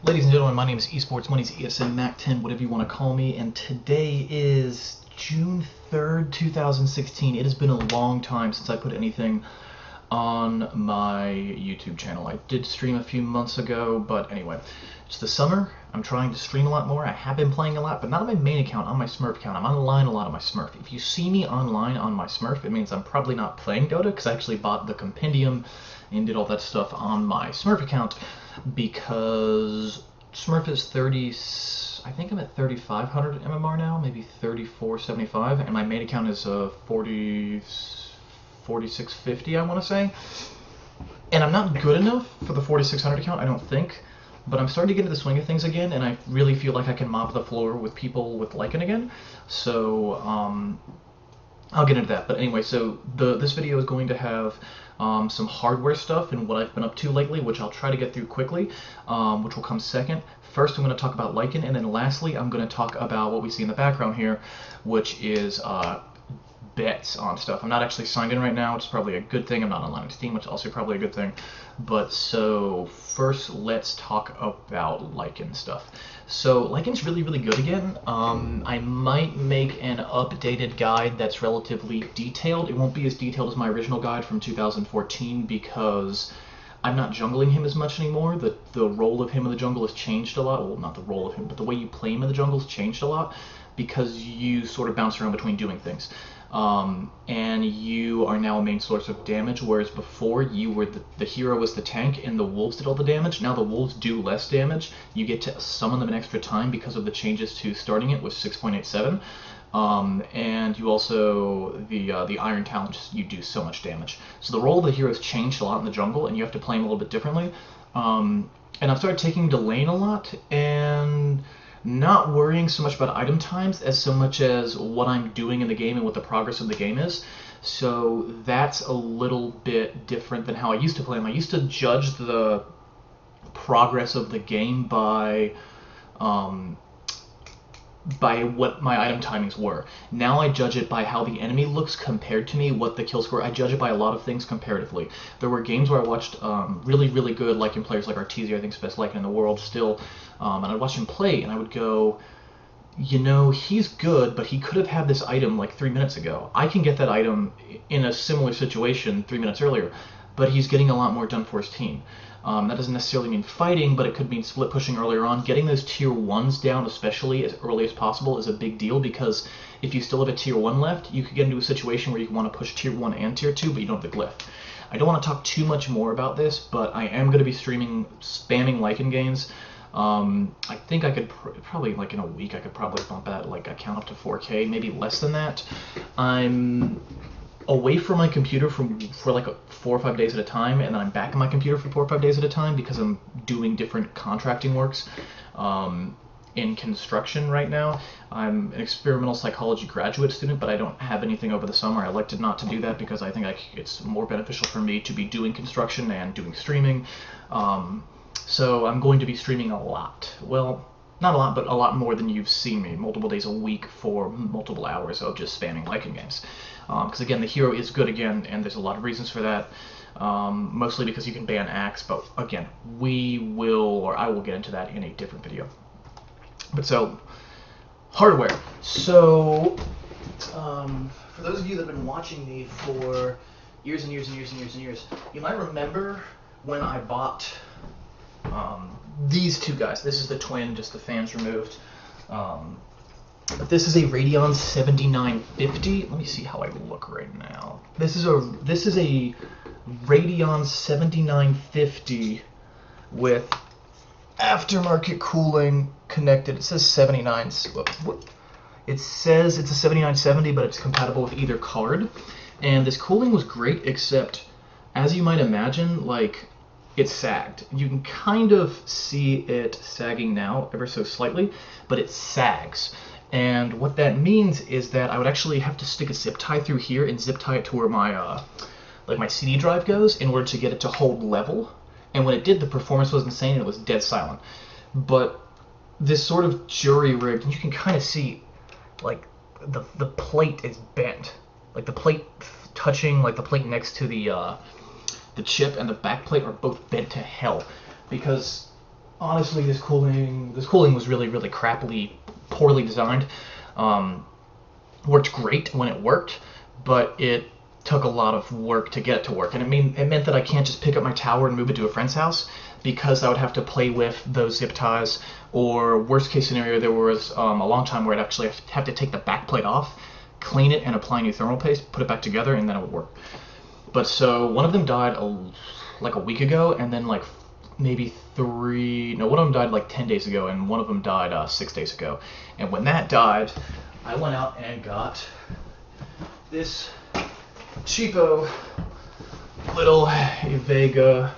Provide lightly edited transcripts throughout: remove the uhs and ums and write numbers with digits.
Ladies and gentlemen, my name is Esports Money's ESN Mac 10, whatever you want to call me, and today is June 3rd, 2016. It has been a long time since I put anything on my YouTube channel. I did stream a few months ago, but anyway, it's the summer. I'm trying to stream a lot more. I have been playing a lot, but not on my main account, on my Smurf account. I'm online a lot on my Smurf. If you see me online on my Smurf, it means I'm probably not playing Dota, because I actually bought the compendium and did all that stuff on my Smurf account, because Smurf is 30, I think I'm at 3,500 MMR now, maybe 3,475, and my main account is 4,650, I want to say. And I'm not good enough for the 4,600 account, I don't think, but I'm starting to get into the swing of things again, and I really feel like I can mop the floor with people with Lycan again. So, I'll get into that. But anyway, so this video is going to have some hardware stuff and what I've been up to lately, which I'll try to get through quickly, which will come second. First, I'm going to talk about Lycan, and then lastly, I'm going to talk about what we see in the background here, which is bets on stuff. I'm not actually signed in right now, which is probably a good thing. I'm not online on Steam, which is also probably a good thing. But so first, let's talk about Lycan stuff. So Lycan's really, really good again. I might make an updated guide that's relatively detailed. It won't be as detailed as my original guide from 2014 because I'm not jungling him as much anymore. The role of him in the jungle has changed a lot. Well, not the role of him, but the way you play him in the jungle has changed a lot because you sort of bounce around between doing things. And you are now a main source of damage, whereas before you were the hero was the tank and the wolves did all the damage. Now the wolves do less damage. You get to summon them an extra time because of the changes to starting it with 6.87. And you also, the Iron Talent, you do so much damage. So the role of the hero has changed a lot in the jungle, and you have to play him a little bit differently. And I've started taking to lane a lot, and not worrying so much about item times as so much as what I'm doing in the game and what the progress of the game is. So that's a little bit different than how I used to play him. I used to judge the progress of the game by what my item timings were. Now I judge it by how the enemy looks compared to me, what the kill score. I judge it by a lot of things comparatively. There were games where I watched really, really good Lycan players like Artesia, I think is the best Lycan in the world still, and I'd watch him play and I would go, you know, he's good, but he could have had this item like 3 minutes ago. I can get that item in a similar situation 3 minutes earlier, but he's getting a lot more done for his team. That doesn't necessarily mean fighting, but it could mean split pushing earlier on. Getting those tier 1s down, especially as early as possible, is a big deal because if you still have a tier 1 left, you could get into a situation where you want to push tier 1 and tier 2, but you don't have the glyph. I don't want to talk too much more about this, but I am going to be streaming spamming Lycan games. I think I could probably, like in a week, I could probably bump that like account up to 4K, maybe less than that. I'm away from my computer for like 4 or 5 days at a time, and then I'm back on my computer for 4 or 5 days at a time because I'm doing different contracting works in construction right now. I'm an experimental psychology graduate student, but I don't have anything over the summer. I like not to do that because I think it's more beneficial for me to be doing construction and doing streaming. So I'm going to be streaming a lot. Well, not a lot, but a lot more than you've seen me, multiple days a week for multiple hours of just spamming Lycan games. Because again, the hero is good again, and there's a lot of reasons for that. Mostly because you can ban Axe, but again, I will get into that in a different video. But so, hardware. So, for those of you that have been watching me for years and years and years and years and years, you might remember when I bought these two guys. This is the twin, just the fans removed. This is a Radeon 7950. Let me see how I look right now. This is a Radeon 7950 with aftermarket cooling connected. It says 79. It says it's a 7970, but it's compatible with either card. And this cooling was great, except as you might imagine, like, it sagged. You can kind of see it sagging now, ever so slightly, but it sags. And what that means is that I would actually have to stick a zip tie through here and zip tie it to where my my CD drive goes in order to get it to hold level. And when it did, the performance was insane and it was dead silent. But this sort of jury-rigged, and you can kind of see, like, the plate is bent. Like, the plate touching, like, the plate next to the chip and the back plate are both bent to hell. Because honestly, this cooling was really crappily, poorly designed. Um, Worked great when it worked, but it took a lot of work to get it to work, and it meant that I can't just pick up my tower and move it to a friend's house, because I would have to play with those zip ties. Or worst case scenario, there was a long time where I'd actually have to take the back plate off, clean it, and apply new thermal paste, put it back together, and then it would work. But so one of them died like a week ago, and then like maybe one of them died like 10 days ago, and one of them died 6 days ago. And when that died, I went out and got this cheapo little Vega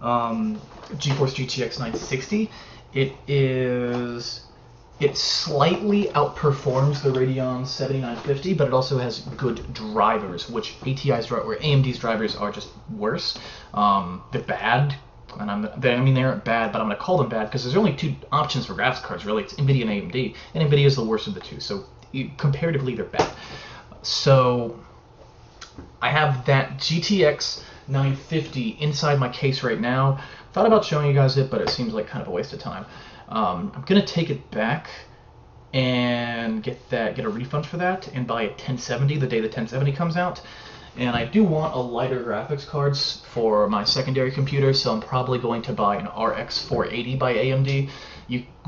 GeForce GTX 960. It slightly outperforms the Radeon 7950, but it also has good drivers, which AMD's drivers are just worse. They're bad, and they aren't bad, but I'm going to call them bad because there's only two options for graphics cards, really. It's NVIDIA and AMD, and NVIDIA is the worst of the two, so comparatively they're bad. So I have that GTX 950 inside my case right now. Thought about showing you guys it, but it seems like kind of a waste of time. I'm gonna take it back and get a refund for that, and buy a 1070 the day the 1070 comes out. And I do want a lighter graphics cards for my secondary computer, so I'm probably going to buy an RX 480 by AMD.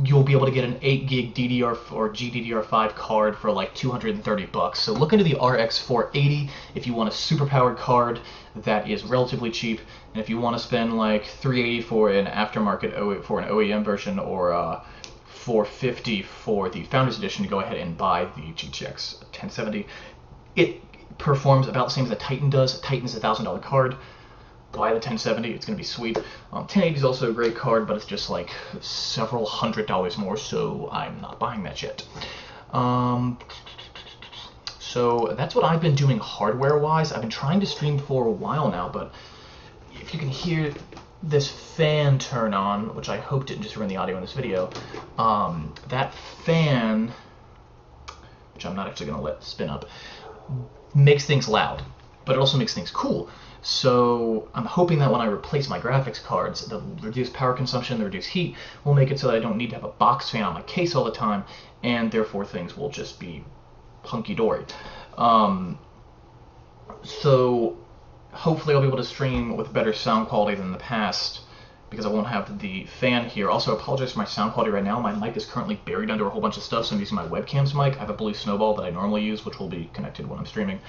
You'll be able to get an 8 gig DDR or GDDR5 card for like $230. So look into the RX 480 if you want a super powered card that is relatively cheap, and if you want to spend like $380 for an aftermarket for an OEM version, or $450 for the Founders Edition, to go ahead and buy the GTX 1070. It performs about the same as the Titan does. Titan's a $1,000 card. Buy the 1070, it's going to be sweet. 1080 is also a great card, but it's just like several $100s more, so I'm not buying that yet. So that's what I've been doing hardware-wise. I've been trying to stream for a while now, but if you can hear this fan turn on, which I hope didn't just ruin the audio in this video, that fan, which I'm not actually going to let spin up, makes things loud, but it also makes things cool. So I'm hoping that when I replace my graphics cards, the reduced power consumption, the reduced heat, will make it so that I don't need to have a box fan on my case all the time, and therefore things will just be hunky-dory. So hopefully I'll be able to stream with better sound quality than the past, because I won't have the fan here. Also, I apologize for my sound quality right now. My mic is currently buried under a whole bunch of stuff, so I'm using my webcam's mic. I have a Blue Snowball that I normally use, which will be connected when I'm streaming.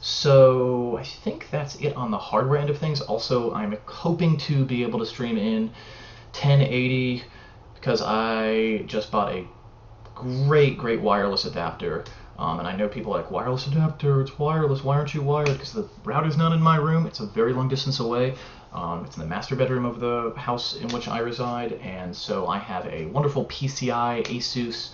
So I think that's it on the hardware end of things. Also, I'm hoping to be able to stream in 1080, because I just bought a great wireless adapter. And I know people are like, wireless adapter, it's wireless, why aren't you wired? Because the router's not in my room, it's a very long distance away. It's in the master bedroom of the house in which I reside, and so I have a wonderful PCI Asus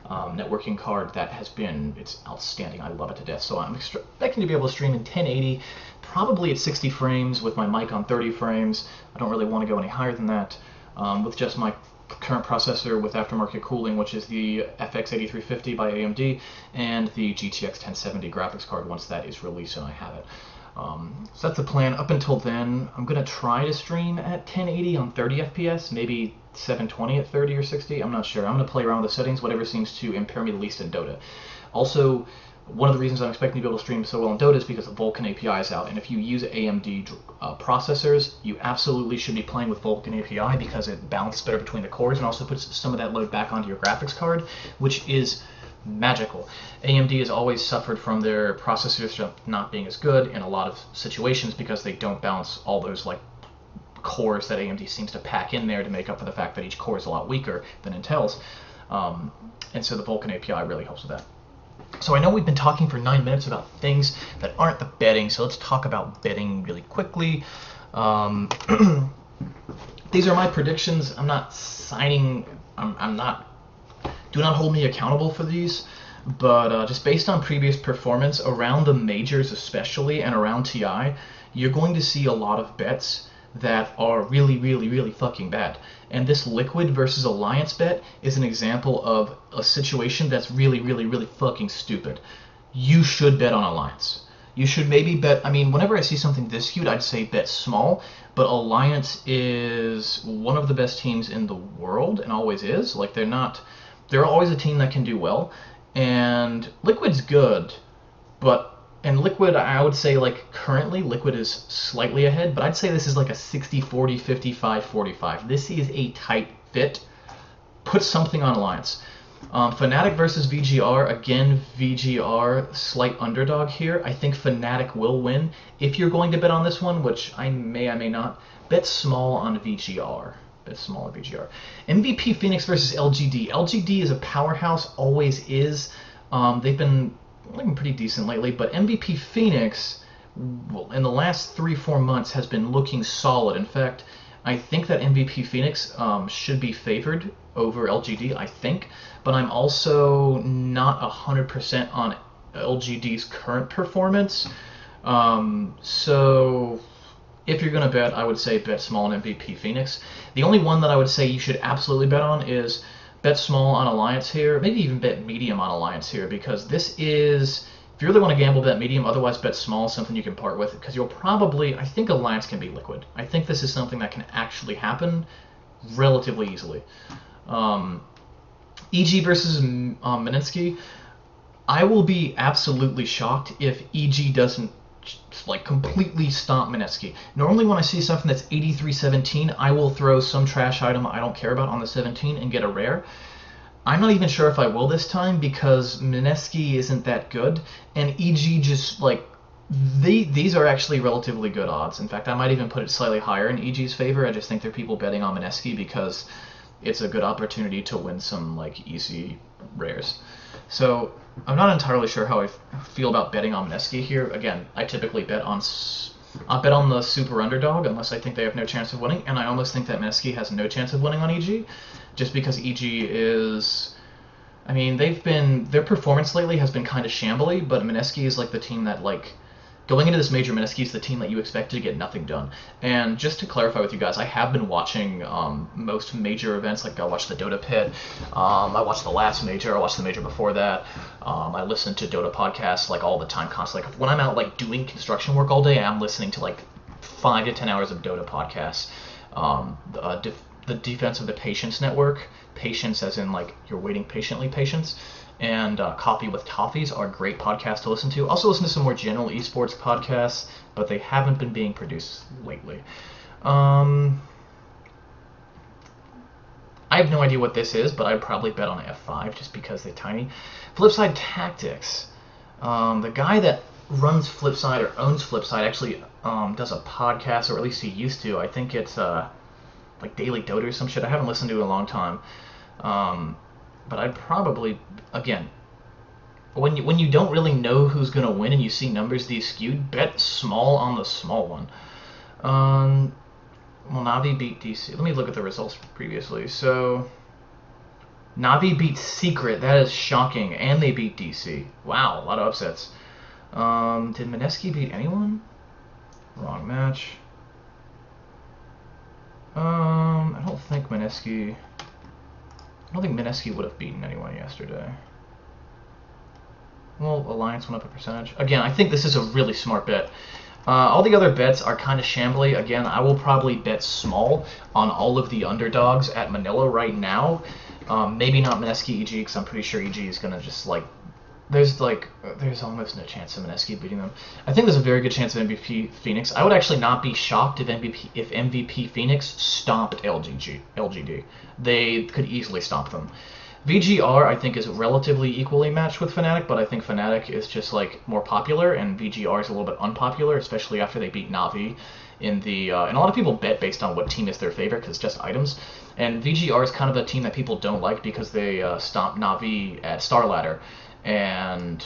networking card that it's outstanding. I love it to death. So I'm expecting to be able to stream in 1080, probably at 60 frames with my mic on 30 frames. I don't really want to go any higher than that, with just my current processor with aftermarket cooling, which is the FX8350 by AMD, and the GTX 1070 graphics card once that is released and I have it. So that's the plan. Up until then, I'm going to try to stream at 1080 on 30 FPS, maybe 720 at 30 or 60, I'm not sure. I'm going to play around with the settings, whatever seems to impair me the least in Dota. Also, one of the reasons I'm expecting to be able to stream so well in Dota is because the Vulkan API is out, and if you use AMD processors, you absolutely should be playing with Vulkan API because it balances better between the cores and also puts some of that load back onto your graphics card, which is magical. AMD has always suffered from their processors not being as good in a lot of situations because they don't balance all those like cores that AMD seems to pack in there to make up for the fact that each core is a lot weaker than Intel's. And so the Vulkan API really helps with that. So I know we've been talking for 9 minutes about things that aren't the betting, so let's talk about betting really quickly. These are my predictions. I'm not signing, do not hold me accountable for these, but just based on previous performance around the majors especially and around TI, you're going to see a lot of bets that are really fucking bad. And this Liquid versus Alliance bet is an example of a situation that's really fucking stupid. You should bet on Alliance. You should maybe bet. I mean, whenever I see something this skewed, I'd say bet small. But Alliance is one of the best teams in the world, and always is. Like they're not. They're always a team that can do well, and Liquid's good, but. And Liquid, I would say, like, currently, Liquid is slightly ahead, but I'd say this is like a 60-40, 55-45. This is a tight fit. Put something on Alliance. Fnatic versus VGR. Again, VGR, slight underdog here. I think Fnatic will win. If you're going to bet on this one, which I may not, bet small on VGR. Bet small on VGR. MVP Phoenix versus LGD. LGD is a powerhouse, always is. They've been looking pretty decent lately, but MVP Phoenix, well, in the last 3-4 months, has been looking solid. In fact, I think that MVP Phoenix should be favored over LGD, I think, but I'm also not 100% on LGD's current performance. So if you're going to bet, I would say bet small on MVP Phoenix. The only one that I would say you should absolutely bet on is bet small on Alliance here, maybe even bet medium on Alliance here, because this is, if you really want to gamble, bet medium, otherwise bet small, something you can part with, because you'll probably, I think Alliance can beat Liquid. I think this is something that can actually happen relatively easily. EG versus Manitsky, I will be absolutely shocked if EG doesn't like completely stomp Manetsky. Normally when I see something that's 83-17, I will throw some trash item I don't care about on the 17 and get a rare. I'm not even sure if I will this time because Manetsky isn't that good, and EG just like these are actually relatively good odds. In fact, I might even put it slightly higher in EG's favor. I just think there are people betting on Manetsky because it's a good opportunity to win some like easy rares. So I'm not entirely sure how I feel about betting on Manetsky here. Again, I typically bet on the super underdog unless I think they have no chance of winning, and I almost think that Manetsky has no chance of winning on EG, just because EG is, I mean, their performance lately has been kind of shambly, but Manetsky is like the team that like. Going into this major, Manetsky is the team that you expect to get nothing done. And just to clarify with you guys, I have been watching most major events. Like I watched the Dota Pit, I watched the last major, I watched the major before that. I listen to Dota podcasts like all the time, constantly. Like when I'm out like doing construction work all day, I'm listening to like 5 to 10 hours of Dota podcasts. The Defense of the Patience Network, patience as in like you're waiting patiently, patience. And Coffee with Toffees are great podcasts to listen to. Also listen to some more general esports podcasts, but they haven't been being produced lately. I have no idea what this is, but I'd probably bet on F5 just because they're tiny. Flipside Tactics. The guy that runs Flipside or owns Flipside actually does a podcast, or at least he used to. I think it's like Daily Dota or some shit. I haven't listened to it in a long time. But I'd probably, again, when you don't really know who's going to win and you see numbers these skewed, bet small on the small one. Well, Navi beat DC. Let me look at the results previously. So, Navi beat Secret. That is shocking. And they beat DC. Wow, a lot of upsets. Did Manetsky beat anyone? Wrong match. I don't think Manetsky would have beaten anyone yesterday. Well, Alliance went up a percentage. Again, I think this is a really smart bet. All the other bets are kind of shambly. Again, I will probably bet small on all of the underdogs at Manila right now. Maybe not Manetsky EG, because I'm pretty sure EG is going to just like... There's almost no chance of Manetsky beating them. I think there's a very good chance of MVP Phoenix. I would actually not be shocked if MVP Phoenix stomped LGD. They could easily stomp them. VGR, I think, is relatively equally matched with Fnatic, but I think Fnatic is just like more popular, and VGR is a little bit unpopular, especially after they beat Navi in the. And a lot of people bet based on what team is their favorite because it's just items. And VGR is kind of a team that people don't like because they stomped Navi at Star Ladder. And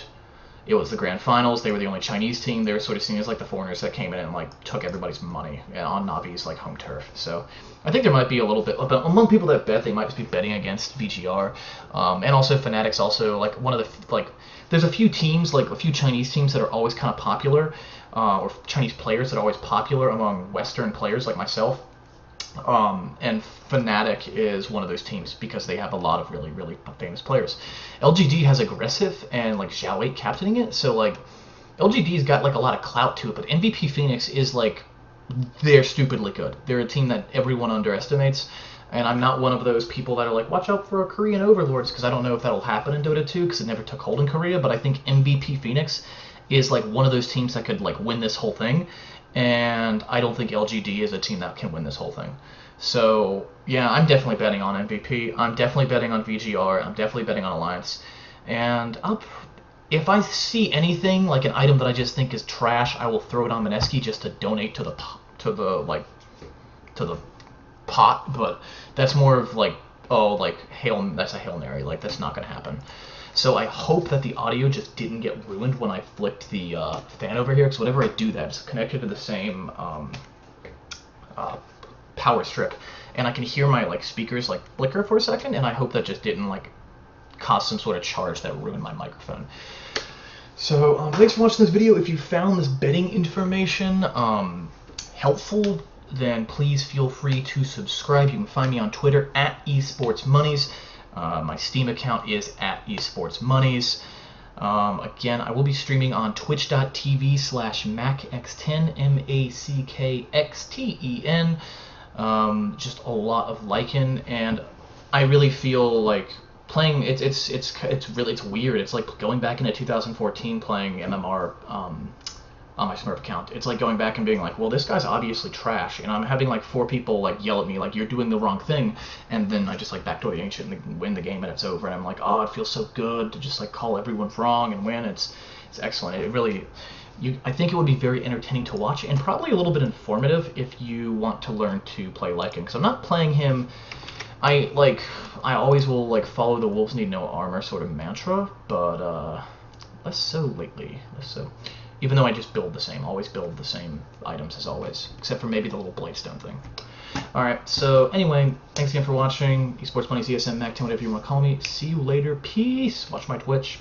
it was the grand finals. They were the only Chinese team. They were sort of seen as like the foreigners that came in and like took everybody's money on Navi's like home turf. So I think there might be a little bit, but among people that bet, they might just be betting against VGR. And also Fnatic's also like one of the like. There's a few teams, like a few Chinese teams that are always kind of popular, or Chinese players that are always popular among Western players like myself. And Fnatic is one of those teams because they have a lot of really famous players. LGD has Aggressive and like Xiao 8 captaining it, so like LGD's got like a lot of clout to it, but MVP Phoenix is like, they're stupidly good. They're a team that everyone underestimates, and I'm not one of those people that are like, watch out for Korean overlords, because I don't know if that'll happen in Dota 2, because it never took hold in Korea, but I think MVP Phoenix is like one of those teams that could like win this whole thing, and I don't think LGD is a team that can win this whole thing. So yeah, I'm definitely betting on MVP. I'm definitely betting on VGR. I'm definitely betting on Alliance, and if I see anything like an item that I just think is trash, I will throw it on Mineski just to donate to the pot. But that's more of like, oh, like that's a Hail Mary. Like, that's not gonna happen. So I hope that the audio just didn't get ruined when I flipped the fan over here, because whenever I do that, it's connected to the same power strip, and I can hear my like speakers like flicker for a second, and I hope that just didn't like cause some sort of charge that ruined my microphone. So thanks for watching this video. If you found this betting information helpful, then please feel free to subscribe. You can find me on Twitter at esportsmonies. My Steam account is at esportsmonies. Again, I will be streaming on twitch.tv/MacX10, MACKXTEN. Just a lot of Lycan, and I really feel like playing it's weird. It's like going back into 2014 playing MMR on my Smurf account. It's like going back and being like, well, this guy's obviously trash, and I'm having like 4 people like yell at me like, you're doing the wrong thing, and then I just like backdoor the ancient and win the game and it's over, and I'm like, oh, it feels so good to just like call everyone wrong and win. It's excellent. It really, I think it would be very entertaining to watch, and probably a little bit informative if you want to learn to play Lycan, because I'm not playing him. I always will like follow the wolves need no armor sort of mantra, but less so lately. Even though I just build the same, always build the same items as always, except for maybe the little bladestone thing. Alright, so anyway, thanks again for watching. Esports Money, ESM, Mac10, whatever you want to call me. See you later. Peace. Watch my Twitch.